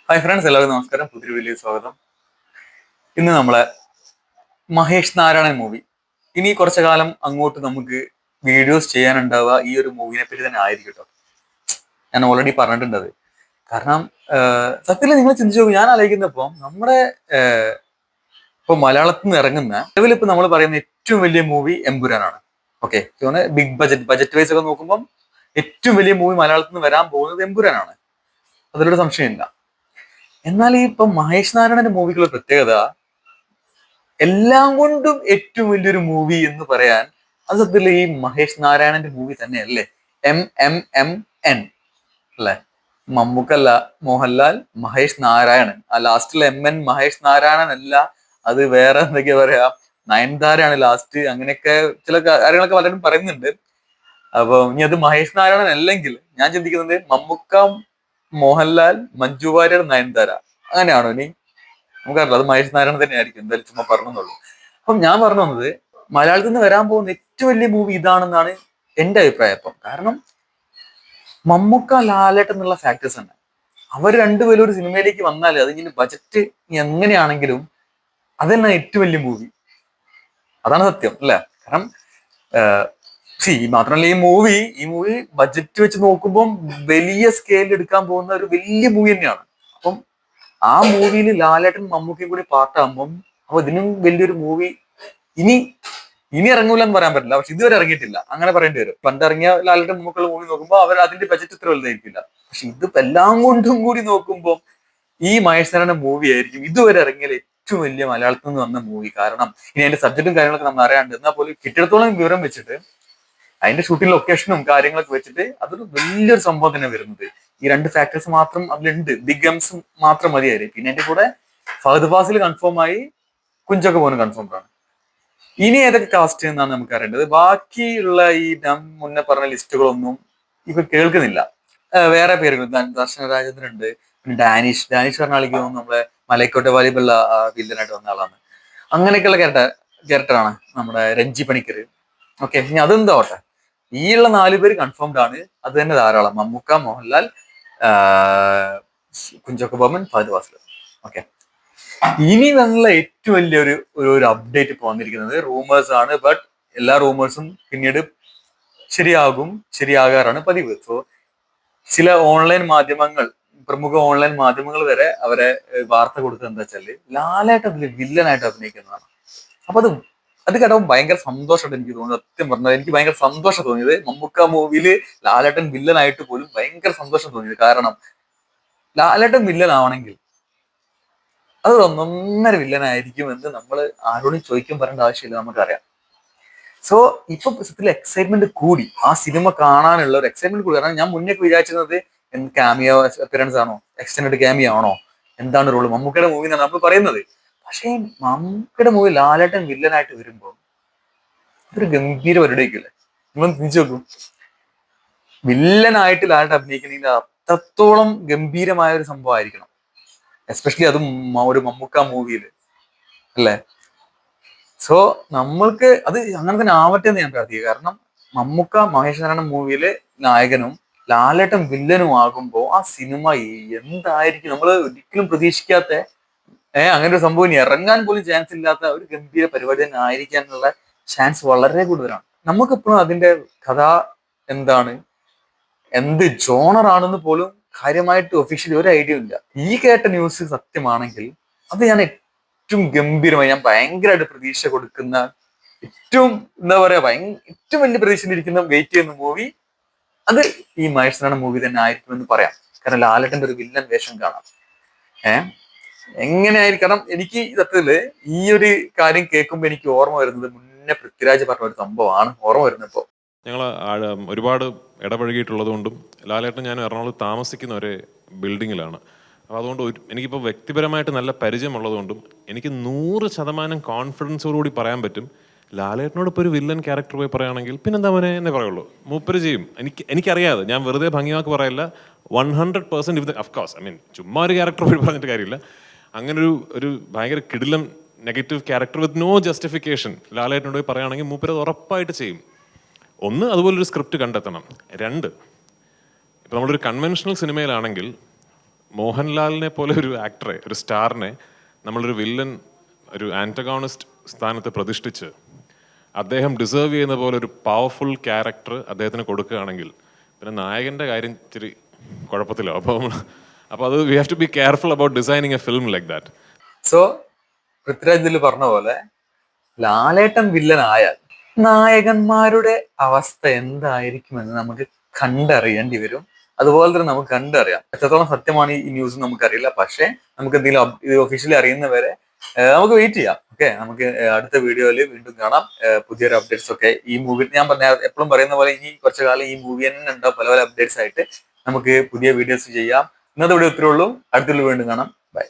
Hi friends, എല്ലാവർക്കും നമസ്കാരം. പുതിയൊരു വീഡിയോ സ്വാഗതം. ഇന്ന് നമ്മളെ മഹേഷ് നാരായണൻ മൂവി. ഇനി കുറച്ചു കാലം അങ്ങോട്ട് നമുക്ക് വീഡിയോസ് ചെയ്യാനുണ്ടാവുക ഈ ഒരു മൂവിനെ പറ്റി തന്നെ ആയിരിക്കും കേട്ടോ. ഞാൻ ഓൾറെഡി പറഞ്ഞിട്ടുണ്ട് അത്. കാരണം സത്യത്തിൽ നിങ്ങൾ ചിന്തിച്ചു നോക്കും, ഞാൻ ആലോചിക്കുന്നപ്പോ നമ്മുടെ ഇപ്പൊ മലയാളത്തിൽ നിന്ന് ഇറങ്ങുന്ന നിലവിൽ ഇപ്പൊ നമ്മൾ പറയുന്ന ഏറ്റവും വലിയ മൂവി എമ്പുരാനാണ്. ഓക്കെ, ബിഗ് ബജറ്റ് വൈസ് ഒക്കെ നോക്കുമ്പോൾ ഏറ്റവും വലിയ മൂവി മലയാളത്തിൽ നിന്ന് വരാൻ പോകുന്നത് എമ്പുരാനാണ്. അതിലൊരു സംശയമില്ല. എന്നാൽ ഈ ഇപ്പൊ മഹേഷ് നാരായണന്റെ മൂവിക്കുള്ള പ്രത്യേകത, എല്ലാം കൊണ്ടും ഏറ്റവും വലിയൊരു മൂവി എന്ന് പറയാൻ അത് സത്യത്തിൽ ഈ മഹേഷ് നാരായണന്റെ മൂവി തന്നെയല്ലേ. MMMN അല്ലെ, മമ്മൂക്കല്ല, മോഹൻലാൽ, മഹേഷ് നാരായണൻ. ആ ലാസ്റ്റിൽ MN മഹേഷ് നാരായണൻ അല്ല, അത് വേറെ എന്തൊക്കെയാ പറയാ, നയൻതാരയാണ് ലാസ്റ്റ്. അങ്ങനെയൊക്കെ ചില കാര്യങ്ങളൊക്കെ പലരും പറയുന്നുണ്ട്. അപ്പൊ ഇനി അത് മഹേഷ് നാരായണൻ അല്ലെങ്കിൽ ഞാൻ ചിന്തിക്കുന്നത് മമ്മൂക്ക, മോഹൻലാൽ, മഞ്ജു വാര്യർ, നയൻതാര, അങ്ങനെയാണോ ഇനി? നമുക്കറിയില്ല. അത് മഹേഷ് നാരായണൻ തന്നെ ആയിരിക്കും, എന്തായാലും ചുമ്മാ പറഞ്ഞെന്നുള്ളൂ. അപ്പം ഞാൻ പറഞ്ഞു വന്നത്, മലയാളത്തിൽ നിന്ന് വരാൻ പോകുന്ന ഏറ്റവും വലിയ മൂവി ഇതാണെന്നാണ് എന്റെ അഭിപ്രായം. ഇപ്പം കാരണം മമ്മൂക്ക, ലാലേട്ടൻ എന്നുള്ള ഫാക്ടേഴ്സ് തന്നെ, അവർ രണ്ടുപേരും ഒരു സിനിമയിലേക്ക് വന്നാൽ അത് ഇനി ബജറ്റ് എങ്ങനെയാണെങ്കിലും അത് തന്നെ ഏറ്റവും വലിയ മൂവി. അതാണ് സത്യം അല്ലെ. കാരണം മാത്രമല്ല ഈ മൂവി ബജറ്റ് വെച്ച് നോക്കുമ്പോൾ വലിയ സ്കെയിലിൽ എടുക്കാൻ പോകുന്ന ഒരു വലിയ മൂവി തന്നെയാണ്. അപ്പം ആ മൂവിയിൽ ലാലേട്ടൻ മമ്മൂക്കയും കൂടി പാർട്ടാകുമ്പം അപ്പൊ ഇതിനും വലിയൊരു മൂവി ഇനി ഇനി ഇറങ്ങൂല എന്ന് പറയാൻ പറ്റില്ല. പക്ഷെ ഇതുവരെ ഇറങ്ങിയിട്ടില്ല, അങ്ങനെ പറയേണ്ടി വരും. പണ്ട് ഇറങ്ങിയ ലാലേട്ടൻ മമ്മൂക്കുള്ള മൂവി നോക്കുമ്പോൾ അവർ അതിന്റെ ബജറ്റ് ഇത്ര വലുതായിരിക്കില്ല. പക്ഷെ ഇത് എല്ലാം കൊണ്ടും കൂടി നോക്കുമ്പോൾ ഈ മഹേഷ് നാരായണ മൂവി ആയിരിക്കും ഇതുവരെ ഇറങ്ങിയ ഏറ്റവും വലിയ മലയാളത്തിൽ നിന്ന് വന്ന മൂവി. കാരണം ഇനി അതിന്റെ സബ്ജക്റ്റും കാര്യങ്ങളൊക്കെ നമ്മൾ അറിയാണ്ട്, എന്നാൽ പോലും കിട്ടിയിടത്തോളം വിവരം വെച്ചിട്ട് അതിന്റെ ഷൂട്ടിംഗ് ലൊക്കേഷനും കാര്യങ്ങളൊക്കെ വെച്ചിട്ട് അതൊരു വലിയൊരു സംഭവം തന്നെ വരുന്നത്. ഈ രണ്ട് ഫാക്ടേഴ്സ് മാത്രം അതിലുണ്ട്. ബിഗ് എംസ് മാത്രം മതിയായിരുന്നു. പിന്നെ എന്റെ കൂടെ ഫഹദ് ഫാസിൽ കൺഫേം ആയി, കുഞ്ചൊക്കെ പോലും കൺഫേം ആണ്. ഇനി ഏതൊക്കെ കാസ്റ്റ് എന്നാണ് നമുക്ക് അറിയേണ്ടത്. ബാക്കിയുള്ള ഈ ഞാൻ മുന്നേ പറഞ്ഞ ലിസ്റ്റുകളൊന്നും ഇപ്പൊ കേൾക്കുന്നില്ല. വേറെ പേരുകൾ, ദർശന രാജേന്ദ്രൻ ഉണ്ട്, പിന്നെ ഡാനിഷ് പറഞ്ഞ ആൾക്ക് തോന്നുന്നു നമ്മളെ മലൈക്കോട്ടെ വാലിബുള്ള വില്ലനായിട്ട് വന്ന ആളാണ്. അങ്ങനെയൊക്കെയുള്ള ക്യാരക്ടറാണ് നമ്മുടെ രഞ്ജി പണിക്കർ. ഓക്കെ, ഇനി അതെന്താ ഓട്ടെ, ഈ ഉള്ള 4 പേര് കൺഫേംഡ് ആണ്. അത് തന്നെ ധാരാളം. മമ്മൂക്ക, മോഹൻലാൽ, കുഞ്ചാക്കോ ബോബൻ, ഫഹദ് ഫാസിൽ. ഓക്കെ, ഇനി നല്ല ഏറ്റവും വലിയൊരു ഒരു അപ്ഡേറ്റ് ഇപ്പൊ വന്നിരിക്കുന്നത് റൂമേഴ്സ് ആണ്. ബട്ട് എല്ലാ റൂമേഴ്സും പിന്നീട് ശരിയാകാറാണ് പതിവ്. സോ ചില പ്രമുഖ ഓൺലൈൻ മാധ്യമങ്ങൾ വരെ അവരെ വാർത്ത കൊടുത്തത് എന്താ വെച്ചാല് ലാലേട്ടൻ അതിൽ വില്ലനായിട്ട് അഭിനയിക്കുന്നതാണ്. അപ്പൊ അത് കേട്ടപ്പോൾ ഭയങ്കര സന്തോഷമായിട്ട് എനിക്ക് തോന്നുന്നത്. സത്യം പറഞ്ഞാൽ എനിക്ക് ഭയങ്കര സന്തോഷം തോന്നിയത്. മമ്മൂക്ക മൂവിയില് ലാലേട്ടൻ വില്ലനായിട്ട് പോലും ഭയങ്കര സന്തോഷം തോന്നിയത്. കാരണം ലാലേട്ടൻ വില്ലൻ ആവണമെങ്കിൽ അത് ഒന്നൊന്നര വില്ലനായിരിക്കും എന്ന് നമ്മൾ ആരോടും ചോദിക്കാൻ പറയേണ്ട ആവശ്യമില്ല, നമുക്കറിയാം. സോ ഇപ്പൊ സത്യത്തിൽ എക്സൈറ്റ്മെന്റ് കൂടി, ആ സിനിമ കാണാനുള്ള ഒരു എക്സൈറ്റ്മെന്റ് കൂടി. കാരണം ഞാൻ മുന്നേ വിചാരിച്ചിരുന്നത് ക്യാമിയോ അപ്പിയറൻസ് ആണോ, എക്സ്റ്റൻഡ് ക്യാമിയോ ആണോ, എന്താണ് റോള്, മമ്മൂക്കയുടെ മൂവി എന്നാണ് നമ്മൾ പറയുന്നത്. പക്ഷേ മമ്മൂക്കയുടെ മൂവി ലാലേട്ടൻ വില്ലനായിട്ട് വരുമ്പോൾ അതൊരു ഗംഭീര പരിപാടിയായിരിക്കില്ലേ. നിങ്ങൾ തിരിച്ചു നോക്കും, വില്ലനായിട്ട് ലാലേട്ടൻ അഭിനയിക്കണമെങ്കിൽ അത്രത്തോളം ഗംഭീരമായ ഒരു സംഭവം ആയിരിക്കണം. എസ്പെഷ്യലി അതും ഒരു മമ്മൂക്ക മൂവിയിൽ അല്ലേ. സോ നമ്മൾക്ക് അത് അങ്ങനെ തന്നെ ആവട്ടെ എന്ന് ഞാൻ പ്രാർത്ഥിക്കുക. കാരണം മമ്മൂക്ക മഹേഷ് നാരായണൻ മൂവിയിലെ നായകനും ലാലേട്ടൻ വില്ലനും ആകുമ്പോൾ ആ സിനിമ എന്തായിരിക്കും, നമ്മൾ ഒരിക്കലും പ്രതീക്ഷിക്കാത്ത, അങ്ങനെ ഒരു സംഭവം ഇനി ഇറങ്ങാൻ പോലും ചാൻസ് ഇല്ലാത്ത ഒരു ഗംഭീര പരിപാടി തന്നെ ആയിരിക്കാനുള്ള ചാൻസ് വളരെ കൂടുതലാണ്. നമുക്കിപ്പോഴും അതിന്റെ കഥ എന്താണ്, എന്ത് ജോണറാണെന്ന് പോലും കാര്യമായിട്ട് ഒഫീഷ്യലി ഒരു ഐഡിയ ഇല്ല. ഈ കേട്ട ന്യൂസ് സത്യമാണെങ്കിൽ അത് ഞാൻ ഏറ്റവും ഗംഭീരമായി, ഞാൻ ഭയങ്കരമായിട്ട് പ്രതീക്ഷ കൊടുക്കുന്ന, ഏറ്റവും എന്താ പറയാ, ഏറ്റവും വലിയ പ്രതീക്ഷയിലിരിക്കുന്ന, വെയിറ്റ് ചെയ്യുന്ന മൂവി അത് ഈ മഹേഷ് നാരായണൻ മൂവി തന്നെ ആയിരിക്കും എന്ന് പറയാം. കാരണം ലാലേട്ടന്റെ ഒരു വില്ലൻ വേഷം കാണാം. എങ്ങനെയായിരിക്കും. കാരണം എനിക്ക് സത്യത്തില് ഈ ഒരു കാര്യം കേൾക്കുമ്പോൾ എനിക്ക് ഓർമ്മ വരുന്നത് മുന്നേ പൃഥ്വിരാജ് പറഞ്ഞ ഒരു സംഭവമാണ് ഓർമ്മ വരുന്നത്. ഇപ്പോ ഞങ്ങൾ ഒരുപാട് ഇടപഴകിയിട്ടുള്ളത് കൊണ്ടും ലാലേട്ടൻ ഞാൻ എറണാകുളത്ത് താമസിക്കുന്ന ഒരു ബിൽഡിങ്ങിലാണ്. അപ്പോൾ അതുകൊണ്ട് എനിക്കിപ്പോൾ വ്യക്തിപരമായിട്ട് നല്ല പരിചയമുള്ളതുകൊണ്ടും എനിക്ക് 100% കോൺഫിഡൻസോടുകൂടി പറയാൻ പറ്റും, ലാലേട്ടനോട് ഇപ്പോൾ ഒരു വില്ലൻ ക്യാരക്ടർ പോയി പറയുകയാണെങ്കിൽ പിന്നെന്താ മോനെ എന്നേ പറയുള്ളൂ. മൂപ്പര് ചെയ്യും. എനിക്കറിയാതെ, ഞാൻ വെറുതെ ഭംഗിയാക്കി പറയില്ല. 100% ഇത് അഫ്കോഴ്സ്, ചുമ്മാ ഒരു ക്യാരക്ടർ പോയി പറഞ്ഞിട്ട് കാര്യമില്ല. അങ്ങനെ ഒരു ഭയങ്കര കിടിലം negative character with no justification ലാലേട്ടനോട് പോയി പറയുകയാണെങ്കിൽ മൂപ്പര് അത് ഉറപ്പായിട്ട് ചെയ്യും. ഒന്ന്, അതുപോലൊരു സ്ക്രിപ്റ്റ് കണ്ടെത്തണം. 2, ഇപ്പം നമ്മളൊരു കൺവെൻഷണൽ സിനിമയിലാണെങ്കിൽ മോഹൻലാലിനെ പോലെ ഒരു ആക്ടറെ, ഒരു സ്റ്റാറിനെ നമ്മളൊരു വില്ലൻ, ഒരു ആൻറ്റഗോണിസ്റ്റ് സ്ഥാനത്ത് പ്രതിഷ്ഠിച്ച് അദ്ദേഹം ഡിസേർവ് ചെയ്യുന്ന പോലെ ഒരു പവർഫുൾ ക്യാരക്ടർ അദ്ദേഹത്തിന് കൊടുക്കുകയാണെങ്കിൽ പിന്നെ നായകൻ്റെ കാര്യം ഇച്ചിരി കുഴപ്പത്തിലാവും. അപ്പോൾ അത് we have to be careful about designing a film like that. So Prithviraj ഇതിൽ പറഞ്ഞ പോലെ ലാലേട്ടൻ വില്ലനായാൽ നായകന്മാരുടെ അവസ്ഥ എന്തായിരിക്കുമെന്ന് നമുക്ക് കണ്ടറിയേണ്ടി വരും. അതുപോലെ തന്നെ നമുക്ക് കണ്ടറിയാം. എത്രത്തോളം സത്യമാണ് ഈ ന്യൂസ് നമുക്കറിയില്ല. പക്ഷേ നമുക്ക് എന്തെങ്കിലും ഇത് ഒഫീഷ്യലി അറിയുന്നവരെ നമുക്ക് വെയിറ്റ് ചെയ്യാം. ഓക്കെ, നമുക്ക് അടുത്ത വീഡിയോയിൽ വീണ്ടും കാണാം. പുതിയൊരു അപ്ഡേറ്റ്സ് ഒക്കെ ഈ മൂവി, ഞാൻ പറഞ്ഞ എപ്പോഴും പറയുന്ന പോലെ ഇനി കുറച്ചു കാലം ഈ മൂവി തന്നെ ഉണ്ടാവും. പല പല അപ്ഡേറ്റ്സ് ആയിട്ട് നമുക്ക് പുതിയ വീഡിയോസ് ചെയ്യാം. ഇന്നത്തെ വീഡിയോ ഇത്രേ ഉള്ളൂ. അടുത്തുള്ള വീണ്ടും കാണാം. ബൈ.